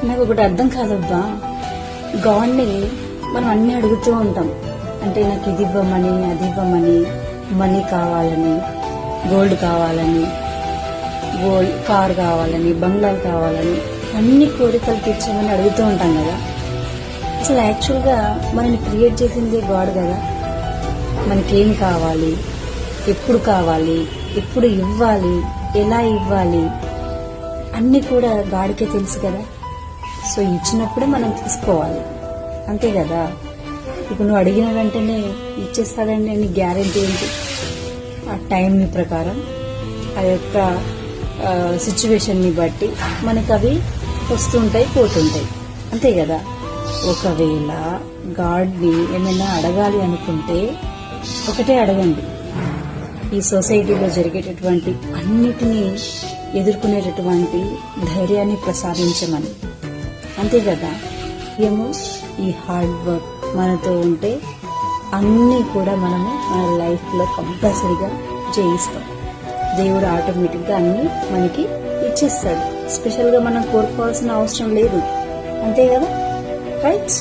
నాకు ఒకటి అర్థం కాదబ్బా, గాడ్ని మనం అన్ని అడుగుతూ ఉంటాం. అంటే నాకు ఇది ఇవ్వమని, అది ఇవ్వమని, మనీ కావాలని, గోల్డ్ కావాలని, కార్ కావాలని, బంగ్లాలు కావాలని, అన్ని కోరికలు తీర్చమని అడుగుతూ ఉంటాం కదా. అసలు యాక్చువల్గా మనల్ని క్రియేట్ చేసింది గాడ్ కదా. మనకేం కావాలి, ఎప్పుడు కావాలి, ఎప్పుడు ఇవ్వాలి, ఎలా ఇవ్వాలి అన్నీ కూడా గాడికే తెలుసు కదా. సో ఇచ్చినప్పుడే మనం తీసుకోవాలి, అంతే కదా. ఇప్పుడు నువ్వు అడిగిన వెంటనే ఇచ్చేస్తాడండి అని గ్యారెంటీ ఏంటి? ఆ టైంని ప్రకారం, ఆ యొక్క సిచ్యువేషన్ని బట్టి మనకు అవి వస్తుంటాయి, పోతుంటాయి, అంతే కదా. ఒకవేళ గాడ్ని ఏమైనా అడగాలి అనుకుంటే ఒకటే అడగండి, ఈ సొసైటీలో జరిగేటటువంటి అన్నిటినీ ఎదుర్కొనేటటువంటి ధైర్యాన్ని ప్రసాదించమని, అంతే కదా. ఏమో ఈ హార్డ్ వర్క్ మనతో ఉంటే అన్నీ కూడా మనము మన లైఫ్లో కంపల్సరీగా జయిస్తాం. దేవుడు ఆటోమేటిక్గా అన్నీ మనకి ఇచ్చేస్తాడు. స్పెషల్గా మనం కోరుకోవాల్సిన అవసరం లేదు, అంతే కదా. రైట్.